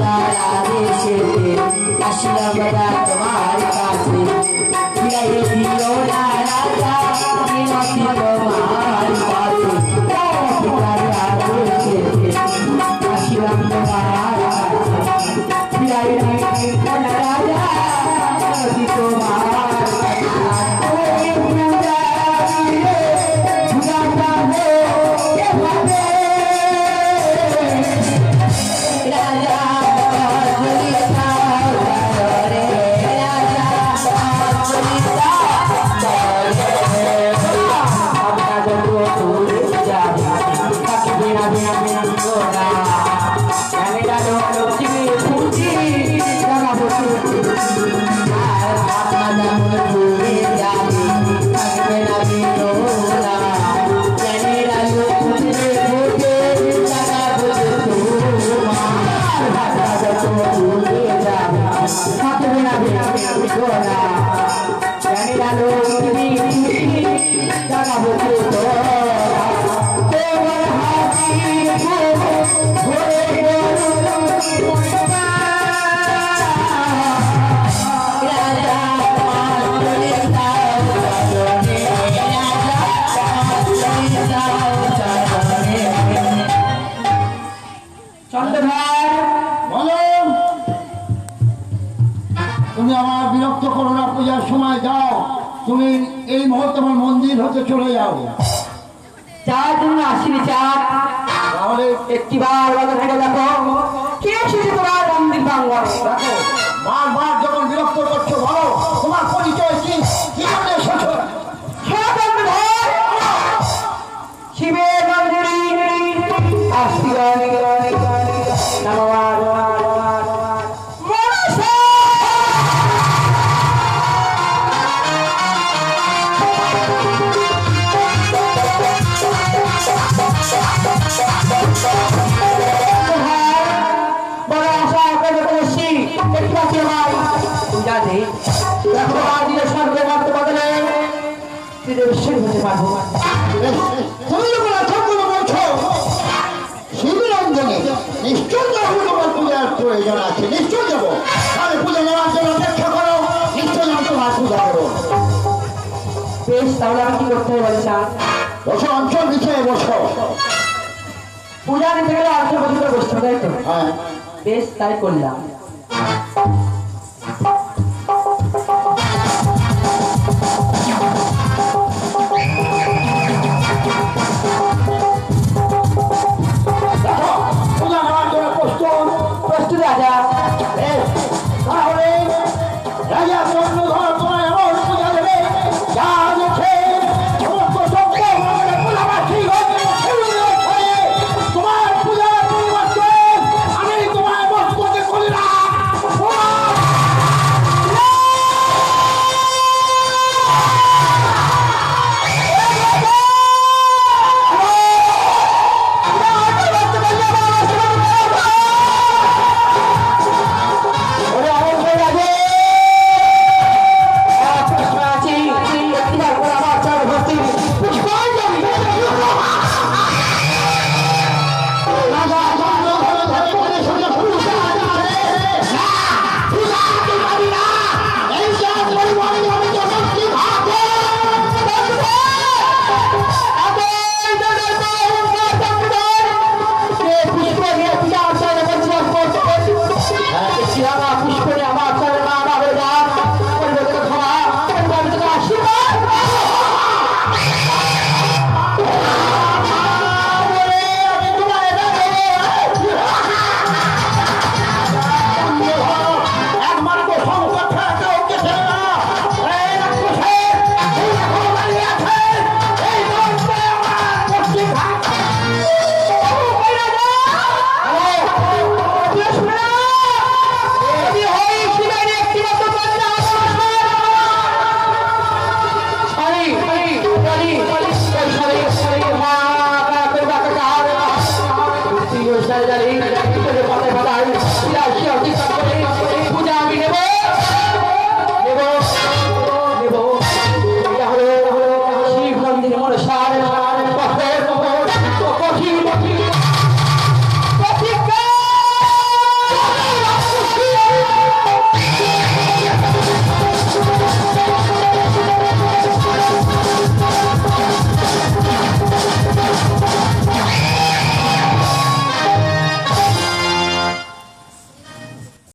তোমার আদেশেতে আসিলাম রাজা তোমার কাছে ফিরাই দিও না রাজা মিনতি তোমার কাছে তোমার আদেশেতে আসিলাম তোমার কাছে ফিরাই দিও না রাজা মিনতি তোমার তুমি আমার বিরক্ত করো না, পূজার সময় যাও, তুমি এই মুহূর্তে আমার মন্দির হতে চলে যাও। চার তুমি আসিনি চার তাহলে একটিবার বাধা থেকে দেখো কে এসেছে তোমার মন্দির প্রাঙ্গণে। দেখো বারবার যখন বিরক্ত করছো বলো তোমার পরিচয় কি, কি জন্য এসেছো? শিবের মন্দিরে আসছি প্রয়োজন আছে, নিশ্চয় যাবো। তাহলে পূজা নেওয়ার জন্য অপেক্ষা করো, নিশ্চয় আমি তোমার পূজা করো। বেশ, তাহলে আমি কি করতে হবে বলে চান? বসো, অঞ্চল বিছায় বসো। পূজা দিতে গেলে অঞ্চল বসে বসতে হবে, তাই তো? হ্যাঁ, বেশ, তাই করলাম। পূজা নেওয়ার জন্য প্রস্তুত? প্রস্তুত রাজা।